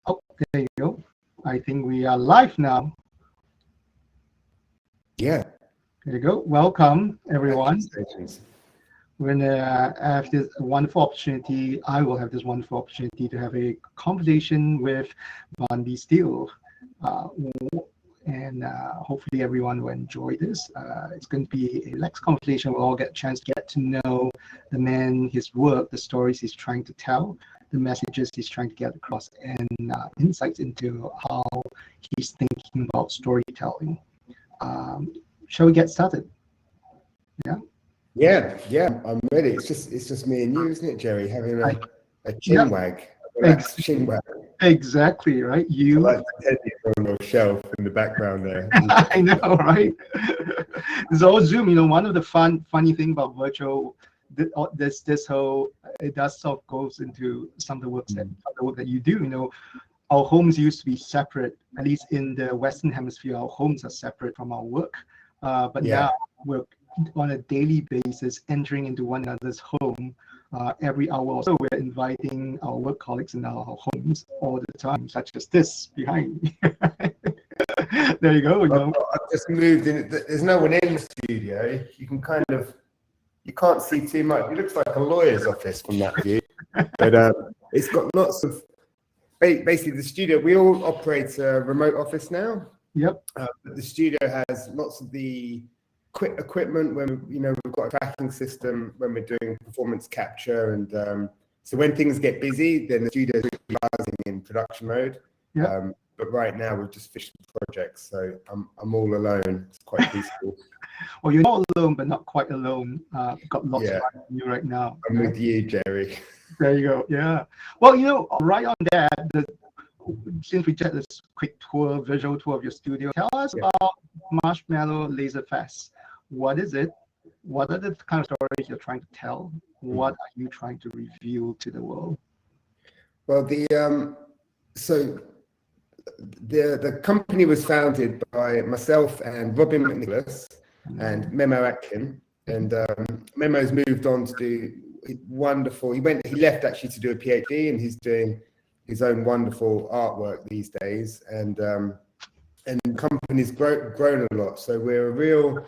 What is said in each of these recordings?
Oh, there you go. I think we are live now. Yeah. There you go. Welcome, everyone. We're going to have this wonderful opportunity. I will have this wonderful opportunity to have a conversation with BARNEY STEEL. And hopefully everyone will enjoy this. It's going to be a relaxed conversation. We'll all get a chance to get to know the man, his work, the stories he's trying to tell, the messages he's trying to get across, and insights into how he's thinking about storytelling. Shall we get started? Yeah, I'm ready. It's just me and you, isn't it, Jerry? Having a chin wag, relaxed chin wag. Exactly, right? You like the teddy on your shelf in the background there. I know, right? It's all Zoom. One of the funny thing about virtual, this whole, it does sort of goes into some of the work that you do. Our homes used to be separate, at least in the Western Hemisphere. Our homes are separate from our work, but now we're on a daily basis entering into one another's home. Every hour or so, we're inviting our work colleagues in our homes all the time, such as this behind me. There you go. I've just moved in. There's no one in the studio. You can't see too much. It looks like a lawyer's office from that view. But it's got lots of, basically the studio, we all operate a remote office now. Yep. The studio has lots of the equipment when we've got a tracking system when we're doing performance capture, and so when things get busy, then the studio is buzzing in production mode. But right now we've just finished the project, so I'm all alone. It's quite peaceful. Well, you're not alone, but not quite alone. Got lots of you right now. I'm with you, Jerry. There you go. Yeah. Well, right on that, since we did this quick visual tour of your studio, tell us about Marshmallow Laser Fest. What is it? What are the kind of stories you're trying to tell? What are you trying to reveal to the world? Well, the company was founded by myself and Robin McNicholas and Memo Atkin, and Memo's moved on to do wonderful. He left actually to do a PhD, and he's doing his own wonderful artwork these days. And the company's grown a lot. So we're a real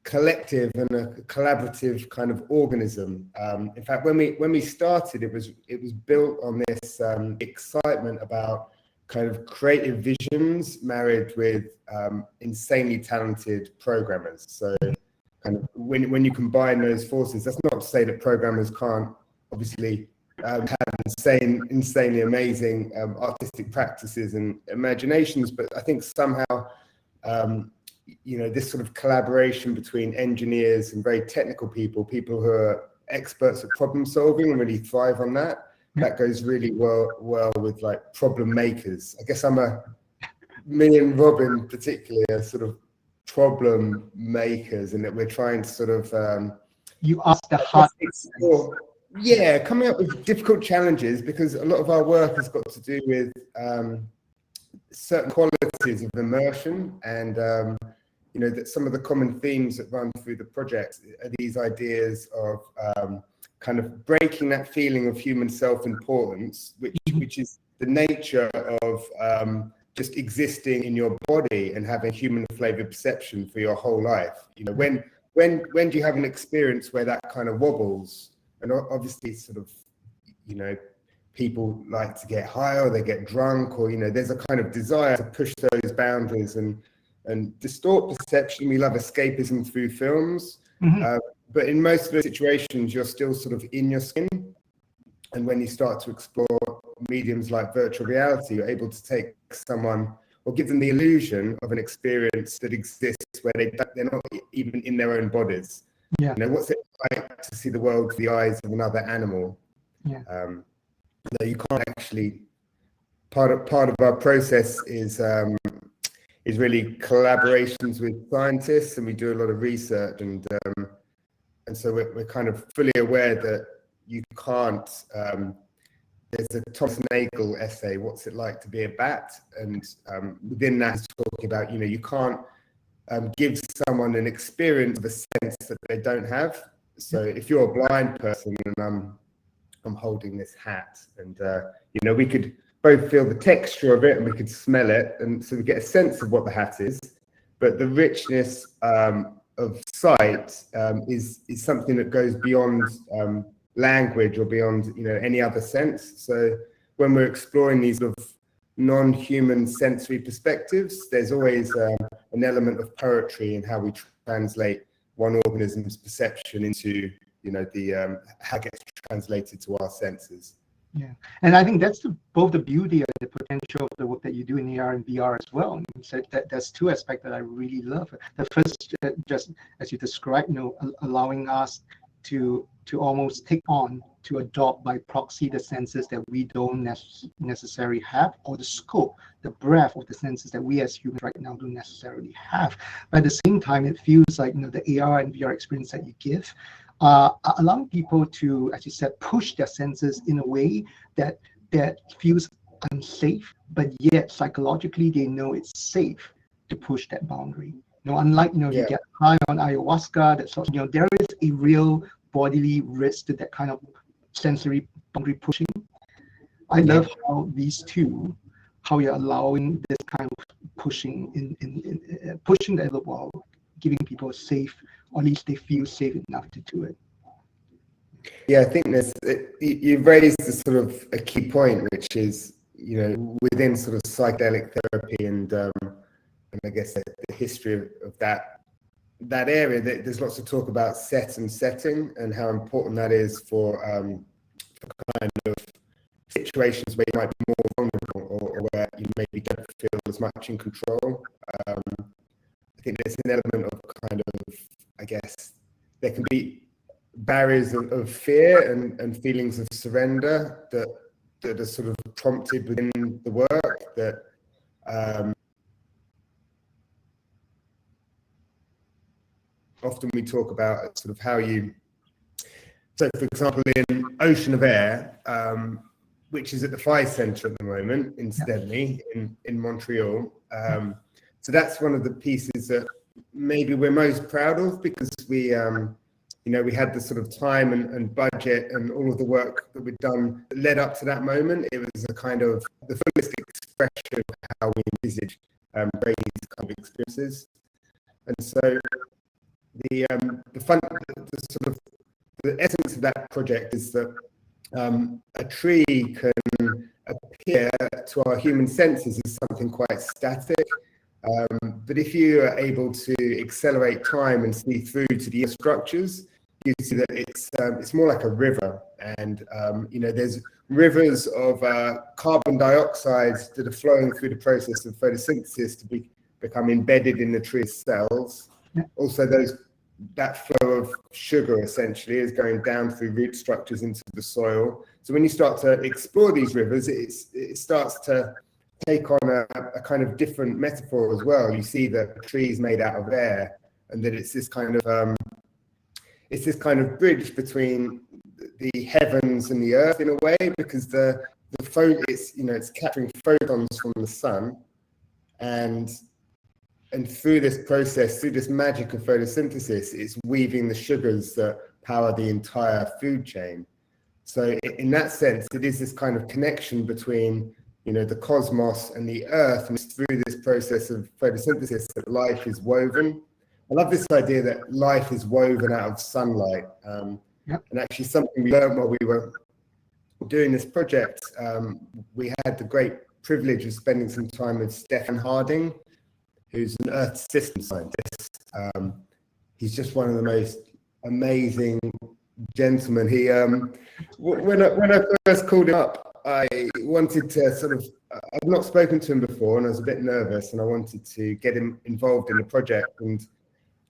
collective and a collaborative kind of organism. In fact, when we started, it was built on this excitement about kind of creative visions married with insanely talented programmers. So kind of when you combine those forces, that's not to say that programmers can't obviously have insanely amazing artistic practices and imaginations, but I think somehow this sort of collaboration between engineers and very technical people who are experts at problem solving and really thrive on that. That goes really well with like problem makers. I guess me and Robin particularly are sort of problem makers, and that we're trying to sort of you ask the hard coming up with difficult challenges, because a lot of our work has got to do with certain qualities of immersion, and that some of the common themes that run through the project are these ideas of kind of breaking that feeling of human self-importance, which is the nature of just existing in your body and having human flavored perception for your whole life. When do you have an experience where that kind of wobbles? And obviously sort of, people like to get high, or they get drunk, or, there's a kind of desire to push those boundaries and distort perception. We love escapism through films. But in most of the situations, you're still sort of in your skin. And when you start to explore mediums like virtual reality, you're able to take someone or give them the illusion of an experience that exists where they're not even in their own bodies. What's it like to see the world through the eyes of another animal? You can't actually. Part of our process is really collaborations with scientists, and we do a lot of research, and so we're kind of fully aware that you can't. There's a Thomas Nagel essay, "What's it like to be a bat?" And within that, it's talking about you can't give someone an experience of a sense that they don't have. So if you're a blind person, and I'm holding this hat, and we could both feel the texture of it and we could smell it, and so we get a sense of what the hat is. But the richness of sight is something that goes beyond language or beyond any other sense. So when we're exploring these sort of non-human sensory perspectives, there's always an element of poetry in how we translate one organism's perception into the how it gets translated to our senses. Yeah, and I think that's both the beauty and the potential of the work that you do in AR and VR as well. And so there's two aspects that I really love. The first, just as you described, allowing us to almost take on, to adopt by proxy the senses that we don't necessarily have, or the scope, the breadth of the senses that we as humans right now don't necessarily have. But at the same time, it feels like the AR and VR experience that you give, allowing people to, as you said, push their senses in a way that feels unsafe, but yet psychologically they know it's safe to push that boundary. Unlike you get high on ayahuasca, that sort of, there is a real bodily risk to that kind of sensory boundary pushing. I love how these two, how you're allowing this kind of pushing in pushing the other while giving people a safe, or at least they feel safe enough to do it. Yeah, I think you've raised a sort of a key point, which is, within sort of psychedelic therapy and I guess the history of that area, there's lots of talk about set and setting and how important that is for kind of situations where you might be more vulnerable or where you maybe don't feel as much in control. I think there's an element of kind of, I guess, there can be barriers of fear and feelings of surrender that are sort of prompted within the work that often we talk about sort of how so for example, in Ocean of Air, which is at the Phi Centre at the moment, incidentally, in Montreal. So that's one of the pieces that maybe we're most proud of, because we had the sort of time and budget and all of the work that we'd done that led up to that moment. It was a kind of the fullest expression of how we envisage creating these kind of experiences. And so the essence of that project is that a tree can appear to our human senses as something quite static. But if you are able to accelerate time and see through to the structures, you see that it's more like a river. And there's rivers of carbon dioxide that are flowing through the process of photosynthesis to become embedded in the tree's cells. Also, that flow of sugar essentially is going down through root structures into the soil. So when you start to explore these rivers, it starts to take on a kind of different metaphor as well. You see that the tree is made out of air, and that it's this kind of bridge between the heavens and the earth in a way, because it's capturing photons from the sun, and through this process, through this magic of photosynthesis, it's weaving the sugars that power the entire food chain. So in that sense, it is this kind of connection between the cosmos and the earth, and it's through this process of photosynthesis that life is woven. I love this idea that life is woven out of sunlight. And actually something we learned while we were doing this project, we had the great privilege of spending some time with Stefan Harding, who's an Earth system scientist. He's just one of the most amazing gentlemen. He, when I first called him up, I wanted to I've not spoken to him before, and I was a bit nervous, and I wanted to get him involved in the project. And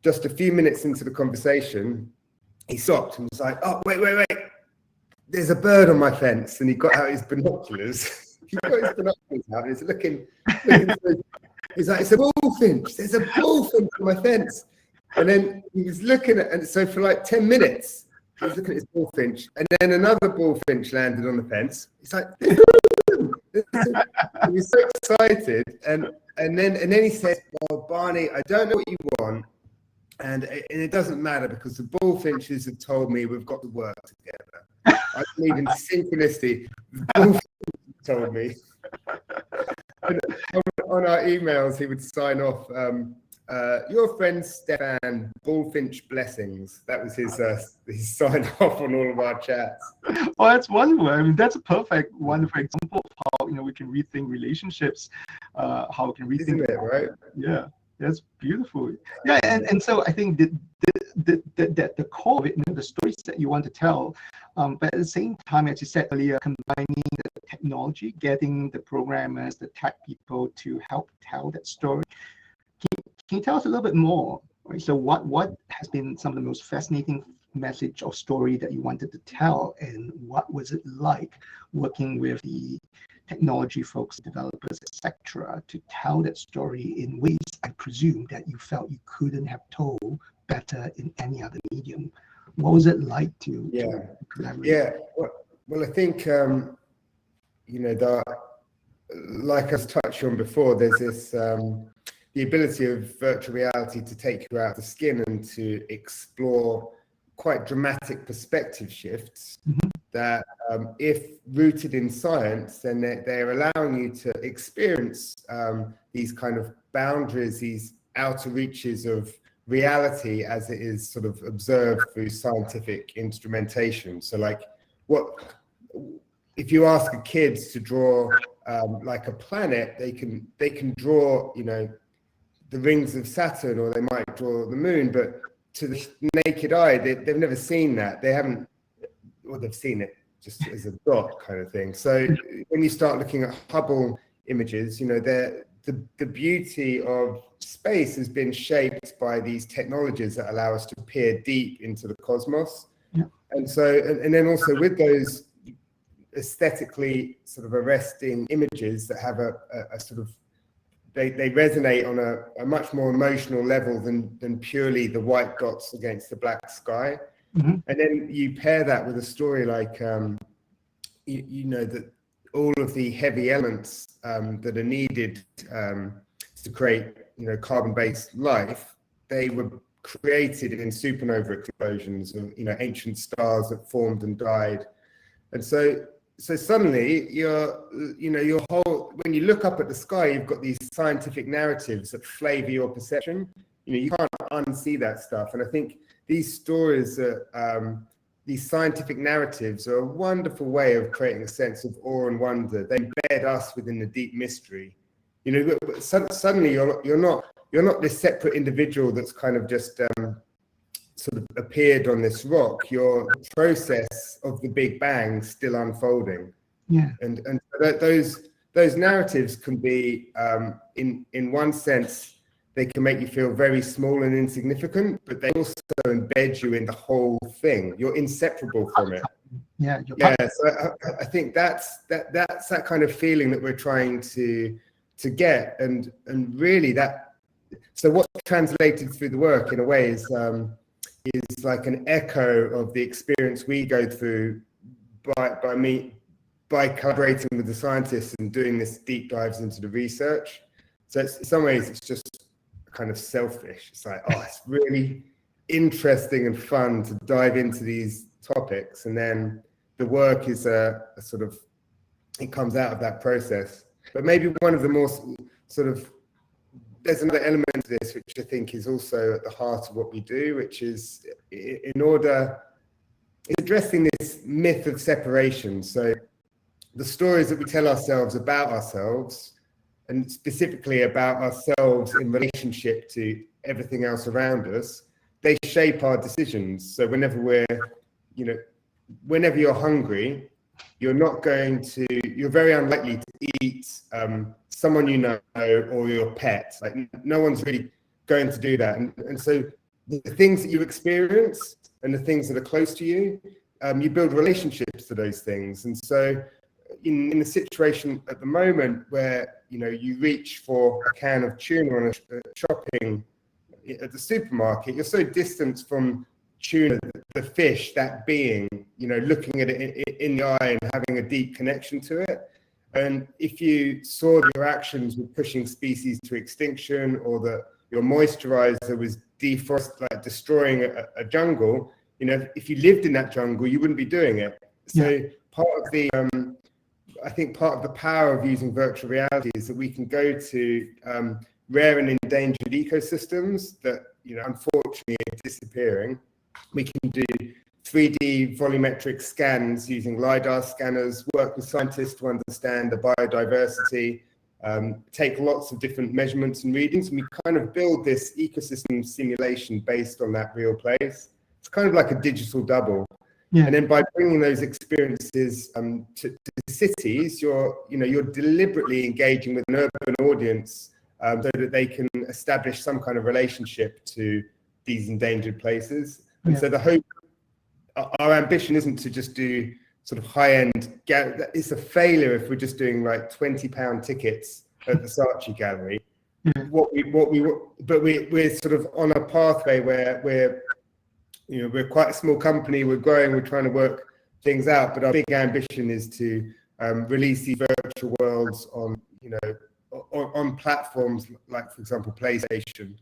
just a few minutes into the conversation, he stopped and was like, "Oh, wait. There's a bird on my fence." And he got out his binoculars. He got his binoculars out, and he's looking through. He's like, "It's a bullfinch. There's a bullfinch on my fence." And then he was looking at, and so for like 10 minutes, he was looking at his bullfinch, and then another bullfinch landed on the fence. He's like, he was so excited, and then he said, "Well, Barney, I don't know what you want, and it doesn't matter, because the bullfinches have told me we've got to work together. I believe in synchronicity. The bullfinches told me." On our emails, he would sign off, your friend Stefan, Bullfinch blessings. That was his sign off on all of our chats. Oh, that's wonderful. I mean, that's a perfect, wonderful example of how, you know, we can rethink relationships, how we can rethink. Isn't it, right? Yeah, that's beautiful. Yeah, and so I think that the core of it, you know, the stories that you want to tell, but at the same time, as you said earlier, combining the technology, getting the programmers, the tech people to help tell that story. Can you tell us a little bit more? Right? So what has been some of the most fascinating message or story that you wanted to tell, and what was it like working with the technology folks, developers, etc., to tell that story in ways I presume that you felt you couldn't have told better in any other medium? What was it like to collaborate? Yeah, well, I think you know, like I was touched on before, there's this the ability of virtual reality to take you out of the skin and to explore quite dramatic perspective shifts that, if rooted in science, then they're allowing you to experience these kind of boundaries, these outer reaches of reality as it is sort of observed through scientific instrumentation. So like, if you ask a kid to draw like a planet, they can draw, you know, the rings of Saturn, or they might draw the moon, but to the naked eye, they've never seen that. They haven't, or they've seen it just as a dot kind of thing. So when you start looking at Hubble images, you know, the beauty of space has been shaped by these technologies that allow us to peer deep into the cosmos. Yeah. And so, and then also with those aesthetically sort of arresting images that have a sort of, they resonate on a much more emotional level than purely the white dots against the black sky. And then you pair that with a story like, you know, that all of the heavy elements that are needed to create, you know, carbon-based life, they were created in supernova explosions of, you know, ancient stars that formed and died. And so suddenly your whole, when you look up at the sky, you've got these scientific narratives that flavor your perception. You know, you can't unsee that stuff. And I think these stories, these scientific narratives are a wonderful way of creating a sense of awe and wonder. They embed us within the deep mystery. You know, suddenly you're not this separate individual that's kind of just sort of appeared on this rock. You're the process of the Big Bang still unfolding. Yeah. And those narratives can be, in one sense, they can make you feel very small and insignificant, but they also embed you in the whole thing. You're inseparable from it. Yeah. So I think that's that kind of feeling that we're trying to get, and really that. So what's translated through the work in a way is like an echo of the experience we go through by collaborating with the scientists and doing this deep dives into the research. So in some ways it's just kind of selfish. It's like, oh, it's really interesting and fun to dive into these topics, and then the work is a sort of, it comes out of that process. But maybe one of the more sort of, there's another element to this which I think is also at the heart of what we do, which is addressing this myth of separation. So the stories that we tell ourselves about ourselves, and specifically about ourselves in relationship to everything else around us, they shape our decisions. So whenever you're hungry, you're very unlikely to eat someone you know or your pet. Like, no one's really going to do that. And so the things that you experience and the things that are close to you, you build relationships to those things. And so in a situation at the moment where, you know, you reach for a can of tuna on a shopping at the supermarket, you're so distant from tuna, the fish, that being, you know, looking at it in the eye and having a deep connection to it. And if you saw that your actions were pushing species to extinction, or that your moisturizer was destroying a jungle, you know, if you lived in that jungle, you wouldn't be doing it. So part of the I think part of the power of using virtual reality is that we can go to rare and endangered ecosystems that, you know, unfortunately are disappearing. We can do 3D volumetric scans using LiDAR scanners, work with scientists to understand the biodiversity, take lots of different measurements and readings, and we kind of build this ecosystem simulation based on that real place. It's kind of like a digital double. Yeah. And then by bringing those experiences to cities, you're deliberately engaging with an urban audience so that they can establish some kind of relationship to these endangered places. And so the hope, our ambition isn't to just do sort of high-end. It's a failure if we're just doing like £20 tickets at the Saatchi Gallery. But we're sort of on a pathway where we're quite a small company, we're growing, we're trying to work things out, but our big ambition is to release these virtual worlds on, on platforms like, for example, PlayStation,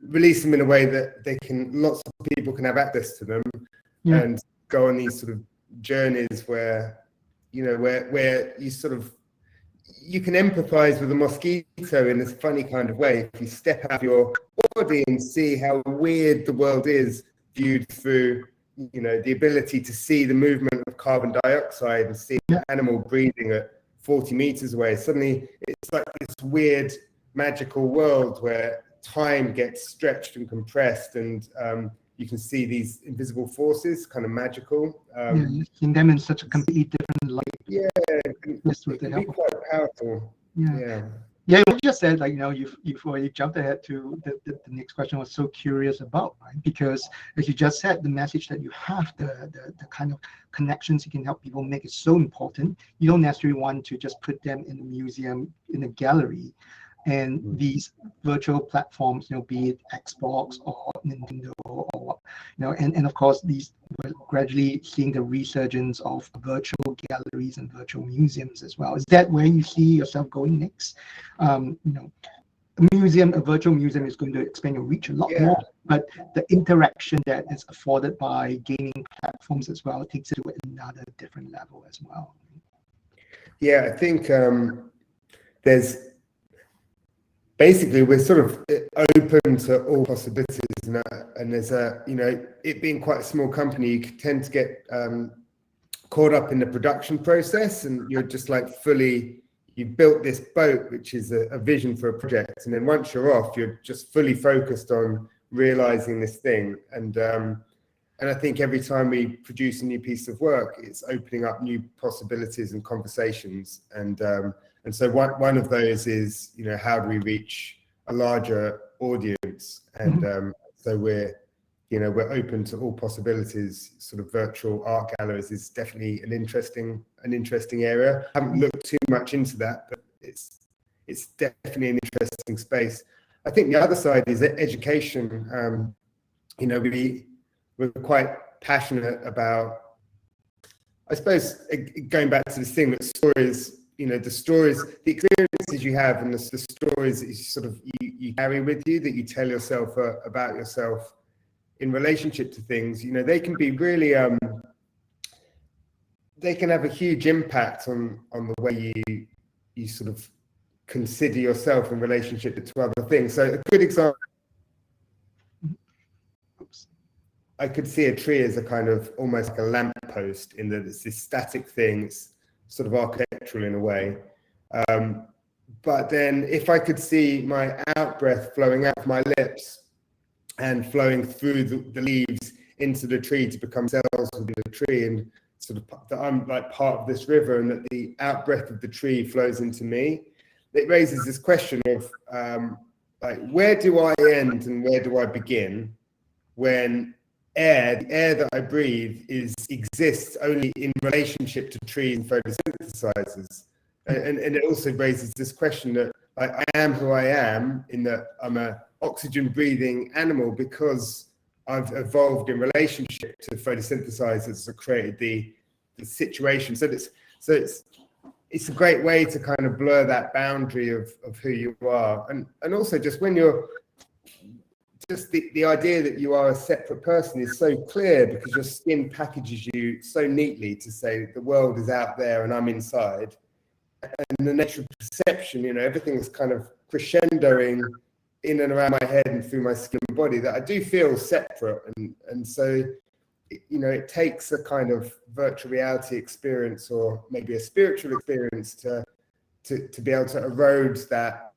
release them in a way that lots of people can have access to them and go on these sort of journeys where you can empathize with a mosquito in this funny kind of way. If you step out of your body and see how weird the world is, viewed through, the ability to see the movement of carbon dioxide and see an animal breathing at 40 meters away. Suddenly, it's like this weird, magical world where time gets stretched and compressed, and you can see these invisible forces, kind of magical. Seeing them in such a completely different light. Yeah, it can be quite powerful. Yeah, what you just said, you've already jumped ahead to the next question I was so curious about, right? Because as you just said, the message that you have, the kind of connections you can help people make is so important. You don't necessarily want to just put them in a museum, in a gallery. And these virtual platforms, be it Xbox or Nintendo or and of course we're gradually seeing the resurgence of virtual galleries and virtual museums as well. Is that where you see yourself going next? A virtual museum is going to expand your reach a lot more, but the interaction that is afforded by gaming platforms as well takes it to another different level as well. Yeah, I think basically, we're sort of open to all possibilities, and there's it being quite a small company, you tend to get caught up in the production process, and you're just like you've built this boat, which is a vision for a project, and then once you're off, you're just fully focused on realizing this thing. And I think every time we produce a new piece of work, it's opening up new possibilities and conversations. And so one of those is, how do we reach a larger audience? And so we're open to all possibilities. Sort of virtual art galleries is definitely an interesting area. I haven't looked too much into that, but it's definitely an interesting space. I think the other side is education. We're quite passionate about, I suppose, going back to this thing that stories. The experiences you have and the stories that you carry with you, that you tell yourself about yourself in relationship to things, they can be really, they can have a huge impact on the way you sort of consider yourself in relationship to other things. So a good example, I could see a tree as a kind of almost like a lamppost, in that it's this static thing. It's sort of architectural in a way. But then if I could see my out-breath flowing out of my lips and flowing through the leaves into the tree to become cells within the tree, and sort of that I'm like part of this river, and that the out-breath of the tree flows into me, it raises this question of where do I end and where do I begin, when the air that I breathe exists only in relationship to trees and photosynthesizers. And it also raises this question that I am who I am, in that I'm a oxygen breathing animal because I've evolved in relationship to photosynthesizers that created the situation. So it's a great way to kind of blur that boundary of who you are. And also just when you're just the idea that you are a separate person is so clear, because your skin packages you so neatly to say the world is out there and I'm inside. And the nature of perception, you know, everything's kind of crescendoing in and around my head and through my skin and body, that I do feel separate. And so, you know, it takes a kind of virtual reality experience, or maybe a spiritual experience, to be able to erode that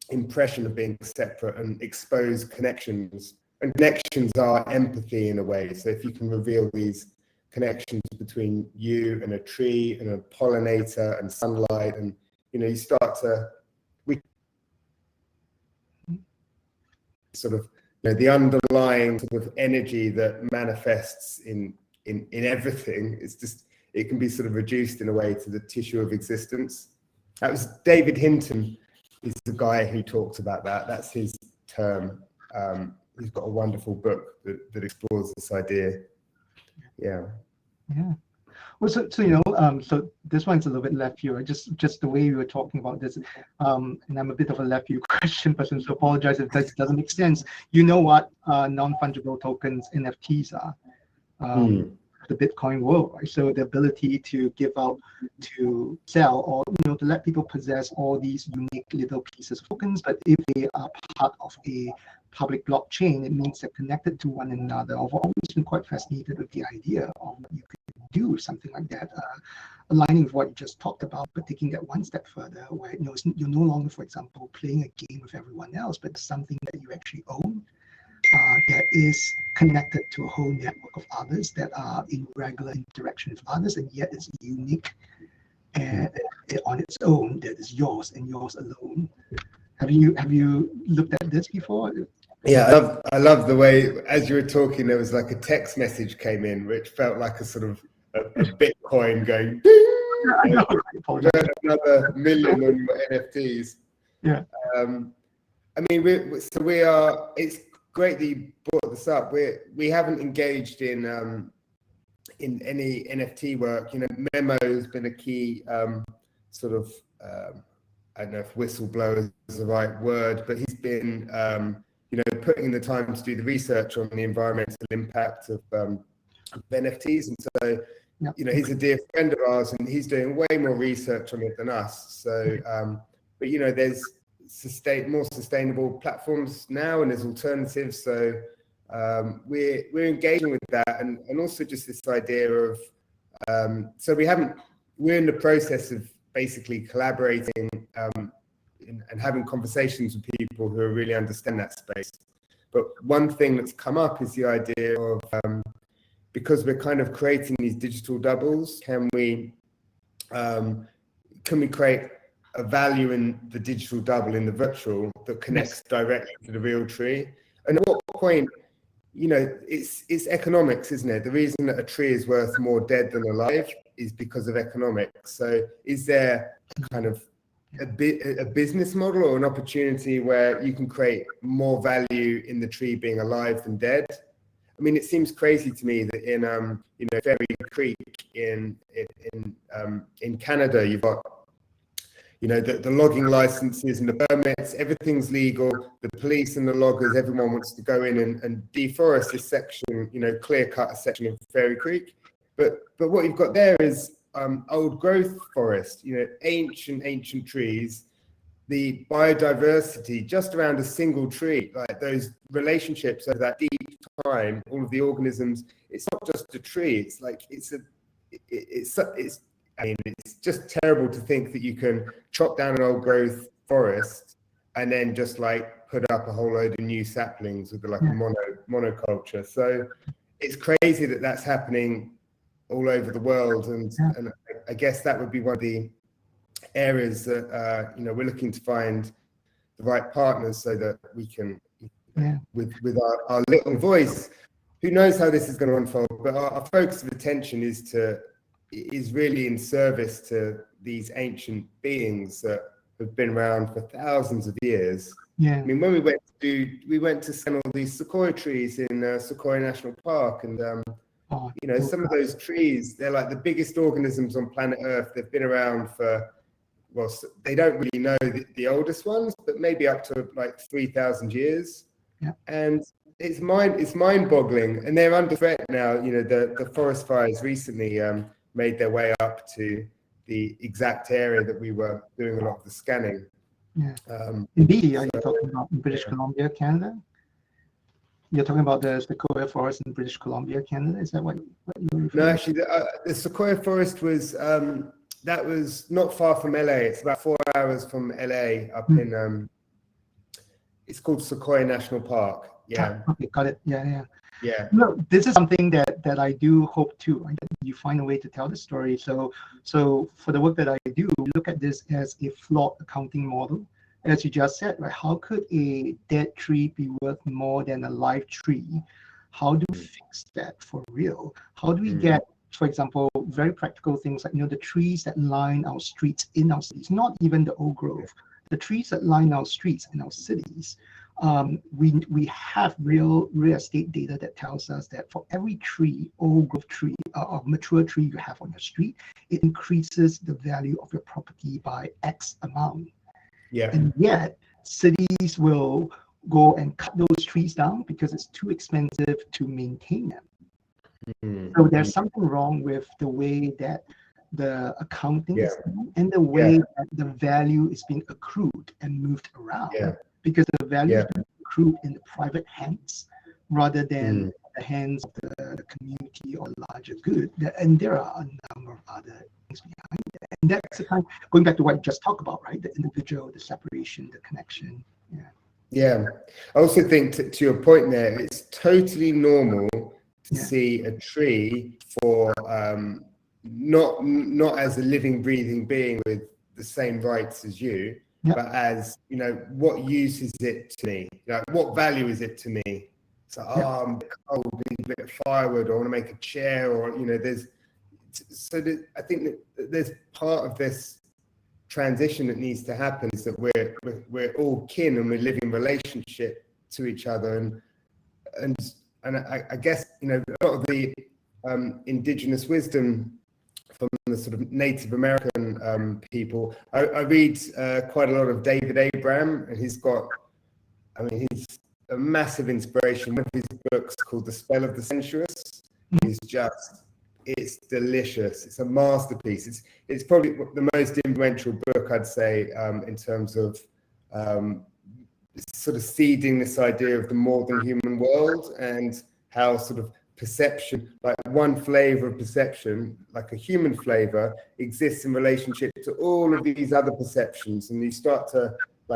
impression of being separate and expose connections. And connections are empathy in a way. So if you can reveal these connections between you and a tree and a pollinator and sunlight, and, you know, you start to, sort of, you know, the underlying sort of energy that manifests in everything. It's just, it can be sort of reduced in a way to the tissue of existence. That was David Hinton, is the guy who talks about that. That's his term. He's got a wonderful book that explores this idea. Yeah. Yeah. Well, so you know, so this one's a little bit left field. Just the way we were talking about this, and I'm a bit of a left field question person, so apologize if this doesn't make sense. You know what non-fungible tokens, NFTs, are? The Bitcoin world, right? So the ability to give out, to sell, or, you know, to let people possess all these unique little pieces of tokens. But if they are part of a public blockchain, it means they're connected to one another. I've always been quite fascinated with the idea of what you could do with something like that, aligning with what you just talked about, but taking that one step further, where, you know, you're no longer, for example, playing a game with everyone else, but something that you actually own, that is connected to a whole network of others that are in regular interaction with others, and yet it's unique and on its own, that is yours and yours alone. Have you looked at this before? Yeah, I love the way, as you were talking, there was like a text message came in, which felt like a sort of a Bitcoin going, ding, I know, another million on NFTs. Yeah. I mean, we are. It's great that you brought this up. We haven't engaged in any NFT work. You know, Memo has been a key sort of. I don't know if whistleblower is the right word, but he's been, you know, putting in the time to do the research on the environmental impact of NFTs. And so, you know, he's a dear friend of ours, and he's doing way more research on it than us. So, but, you know, there's more sustainable platforms now, and there's alternatives. So we're engaging with that, and also just this idea of, so we're in the process of basically collaborating and having conversations with people who really understand that space. But one thing that's come up is the idea of, because we're kind of creating these digital doubles, can we create a value in the digital double in the virtual that connects directly to the real tree? And at what point, you know, it's economics, isn't it? The reason that a tree is worth more dead than alive is because of economics. So is there kind of a business model or an opportunity where you can create more value in the tree being alive than dead? I mean, it seems crazy to me that in you know, Fairy Creek in Canada, you've got, you know, the logging licenses and the permits, everything's legal. The police and the loggers, everyone wants to go in and deforest this section, you know, clear cut a section of Fairy Creek. But what you've got there is old growth forest, you know, ancient trees, the biodiversity just around a single tree, like those relationships over that deep time, all of the organisms. It's not just a tree. It's like it's I mean, it's just terrible to think that you can chop down an old growth forest and then just like put up a whole load of new saplings with like a monoculture. So it's crazy that that's happening all over the world, and I guess that would be one of the areas that you know, we're looking to find the right partners so that we can, with our little voice. Who knows how this is going to unfold? But our focus of attention is really in service to these ancient beings that have been around for thousands of years. Yeah. I mean, when we went to scan all these sequoia trees in Sequoia National Park, and you know, some of those trees, they're like the biggest organisms on planet Earth. They've been around for, well, they don't really know the oldest ones, but maybe up to like 3,000 years. And it's mind-boggling, and they're under threat now. You know, the forest fires recently made their way up to the exact area that we were doing a lot of the scanning. Yeah. In BC, are you talking about in British Columbia, Canada? You're talking about the sequoia forest in British Columbia, Canada? Is that what you're referring to? No, actually, the sequoia forest was that was not far from LA. It's about 4 hours from LA, up in it's called Sequoia National Park. Yeah. Okay, got it. Yeah. Yeah. No, this is something that I do hope too. Right? That you find a way to tell the story. So for the work that I do, we look at this as a flawed accounting model. As you just said, right? How could a dead tree be worth more than a live tree? How do we fix that for real? How do we get, for example, very practical things like, the trees that line our streets in our cities, not even the old growth, the trees that line our streets in our cities. We have real estate data that tells us that for every tree, old growth tree, or mature tree you have on your street, it increases the value of your property by X amount. Yeah. And yet cities will go and cut those trees down because it's too expensive to maintain them. So there's something wrong with the way that the accounting is done and the way that the value is being accrued and moved around. Because the value is being accrued in the private hands rather than the hands of the community or larger good. And there are a number of other things behind it. And that's the kind, going back to what you just talked about, right? The individual, the separation, the connection. Yeah. I also think to your point there, it's totally normal to see a tree for not as a living, breathing being with the same rights as you, but as, what use is it to me? Like, what value is it to me? So, I'm cold, need a bit of firewood, or I want to make a chair, or, I think that there's part of this transition that needs to happen, is that we're all kin and we live in relationship to each other, and I guess a lot of the indigenous wisdom from the sort of Native American people. I read quite a lot of David Abraham, and he's a massive inspiration. One of his books, called The Spell of the Sensuous, is it's delicious. It's a masterpiece. It's probably the most influential book, I'd say, in terms of sort of seeding this idea of the more than human world, and how sort of perception, like one flavor of perception, like a human flavor, exists in relationship to all of these other perceptions, and you start to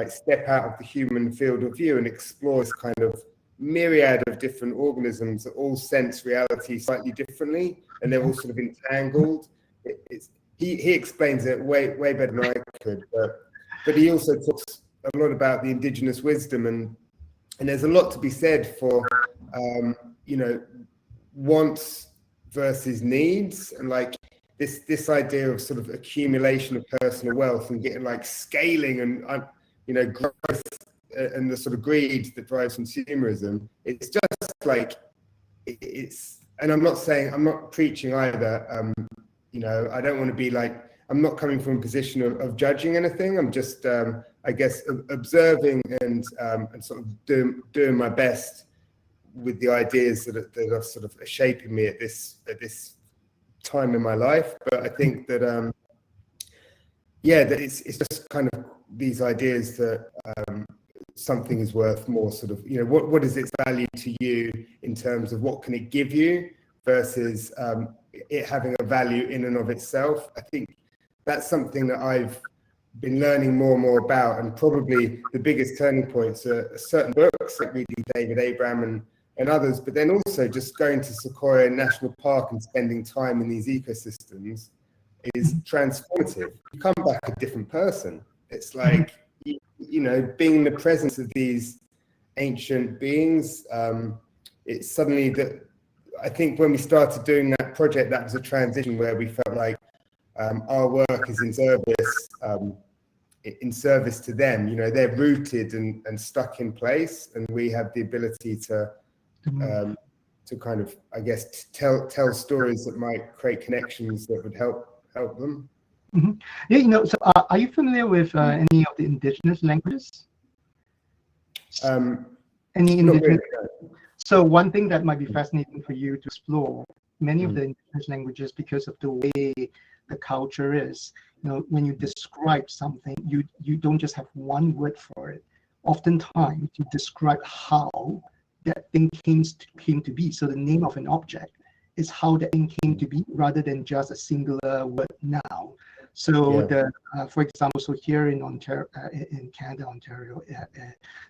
step out of the human field of view and explore this kind of myriad of different organisms that all sense reality slightly differently, and they're all sort of entangled. He explains it way better than I could, but he also talks a lot about the indigenous wisdom, and there's a lot to be said for wants versus needs, and this idea of sort of accumulation of personal wealth and getting scaling and growth and the sort of greed that drives consumerism. It's just and I'm not preaching either. I don't want to be I'm not coming from a position of judging anything. I'm just I guess observing and sort of doing my best with the ideas that are sort of shaping me at this time in my life. But I think that that it's just kind of these ideas that something is worth more, sort of, what is its value to you in terms of what can it give you versus it having a value in and of itself. I think that's something that I've been learning more and more about, and probably the biggest turning points are certain books like reading David Abraham and others, but then also just going to Sequoia National Park and spending time in these ecosystems is transformative. You come back a different person. It's being in the presence of these ancient beings. It's suddenly that I think when we started doing that project, that was a transition where we felt like our work is in service to them. They're rooted and stuck in place, and we have the ability to kind of, I guess, tell stories that might create connections that would help them. Mm-hmm. Yeah, so are you familiar with any of the indigenous languages? Any Not indigenous? really. No. So one thing that might be fascinating for you to explore, many of the indigenous languages, because of the way the culture is, when you describe something, you don't just have one word for it. Oftentimes, you describe how that thing came to be. So the name of an object is how that thing came to be, rather than just a singular word now. So for example, so here in Ontario, in Canada, Ontario,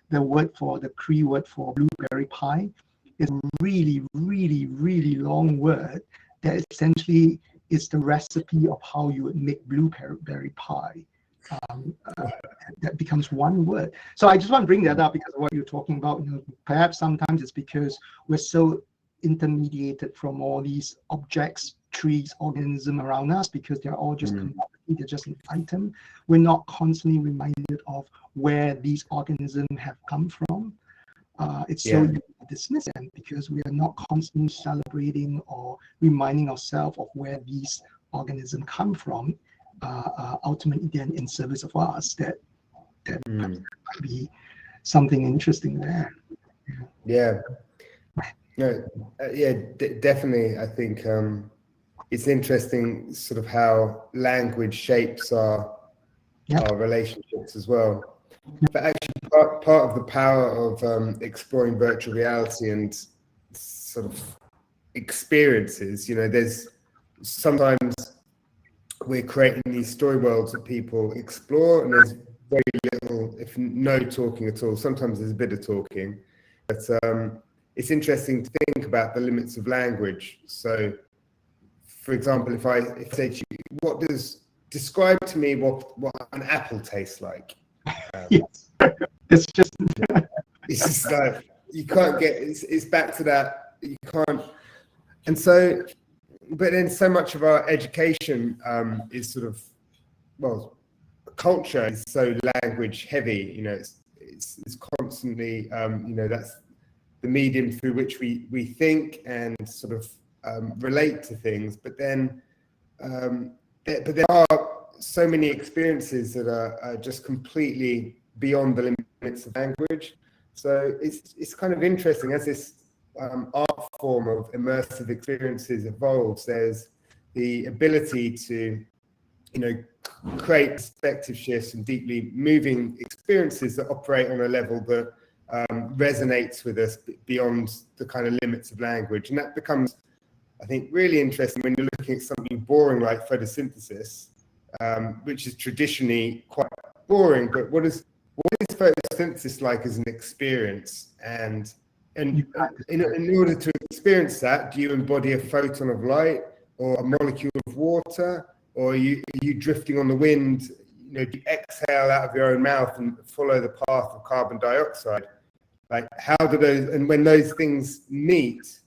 the word for the Cree word for blueberry pie is a really, really, really long word that essentially is the recipe of how you would make blueberry pie. That becomes one word. So I just want to bring that up because of what you're talking about. Perhaps sometimes it's because we're so intermediated from all these objects, trees, organisms around us, because they're all just commodity, they're just an item. We're not constantly reminded of where these organisms have come from. It's so easy to dismiss them because we are not constantly celebrating or reminding ourselves of where these organisms come from. Ultimately, then in service of us, that might be something interesting there. Definitely. I think it's interesting, sort of how language shapes our relationships as well. But actually, part of the power of exploring virtual reality and sort of experiences, there's sometimes we're creating these story worlds that people explore, and there's very little, if no talking at all. Sometimes there's a bit of talking, but it's interesting to think about the limits of language. So, for example, if I say to you, describe to me what an apple tastes like. Yes, it's just it's just like you can't get. It's back to that. You can't, and so. But then so much of our education is sort of, culture is so language heavy. It's constantly, that's the medium through which we think and sort of relate to things. But then, there are so many experiences that are just completely beyond the limits of language. So it's kind of interesting as this art form of immersive experiences evolves. There's the ability to, create perspective shifts and deeply moving experiences that operate on a level that resonates with us beyond the kind of limits of language. And that becomes, I think, really interesting when you're looking at something boring like photosynthesis, which is traditionally quite boring. But what is photosynthesis like as an experience? And in order to experience that, do you embody a photon of light or a molecule of water, or are you drifting on the wind? Do you exhale out of your own mouth and follow the path of carbon dioxide? Like, how do those, and when those things meet,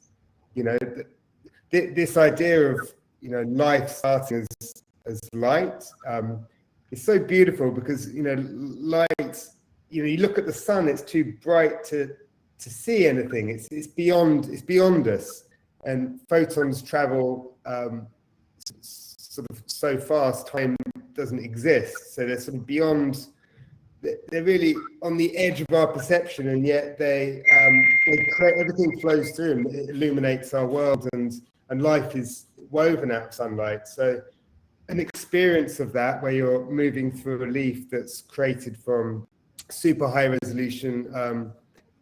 this idea of life starting as light is so beautiful, because light, you look at the sun, it's too bright to see anything. It's beyond us, and photons travel sort of so fast, time doesn't exist. So they're sort of beyond. They're really on the edge of our perception, and yet they create, everything flows through and it illuminates our world, and life is woven out of sunlight. So an experience of that, where you're moving through a leaf that's created from super high resolution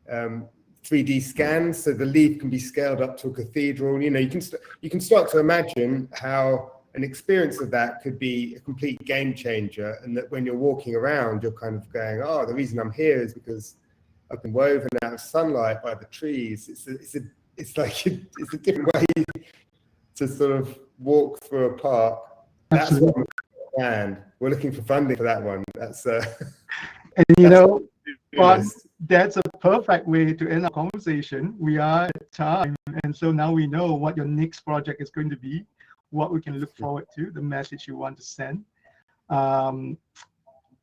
3D scans, so the leaf can be scaled up to a cathedral. You can start to imagine how an experience of that could be a complete game changer, and that when you're walking around, you're kind of going, oh, the reason I'm here is because I've been woven out of sunlight by the trees. It's a different way to sort of walk through a park. That's what I'm planned. We're looking for funding for that one. That's and but that's a perfect way to end our conversation. We are at time, and so now we know what your next project is going to be, what we can look forward to, the message you want to send. And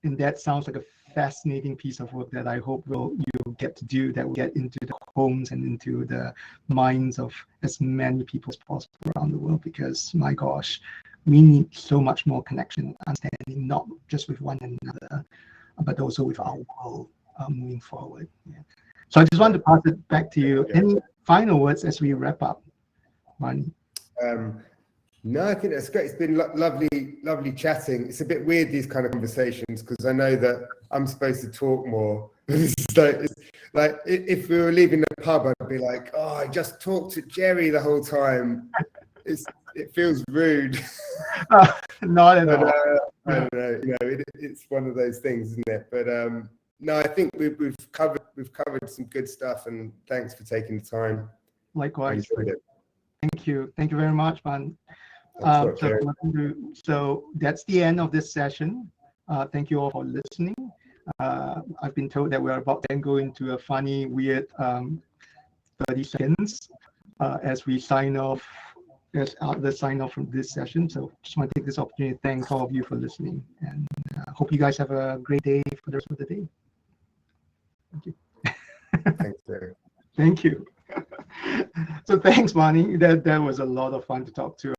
that sounds like a fascinating piece of work that I hope you'll get to do, that will get into the homes and into the minds of as many people as possible around the world, because my gosh, we need so much more connection, understanding, not just with one another, but also with our world moving forward. Yeah. So I just want to pass it back to you. Okay. Any final words as we wrap up, Barney? No, I think that's great. It's been lovely chatting. It's a bit weird, these kind of conversations, because I know that I'm supposed to talk more. It's like if we were leaving the pub, I'd be like, oh, I just talked to Jerry the whole time. It feels rude. Not at all. I don't know. It's one of those things, isn't it? But no, I think we've covered some good stuff, and thanks for taking the time. Likewise. I enjoyed it. Thank you very much, Man. So that's the end of this session. Thank you all for listening. I've been told that we're about to go into a funny, weird 30 seconds as we sign off. As the sign off from this session. So just want to take this opportunity to thank all of you for listening, and hope you guys have a great day for the rest of the day. Thank you. Thanks, Jerry. Thank you. So thanks, Barney. That was a lot of fun to talk to.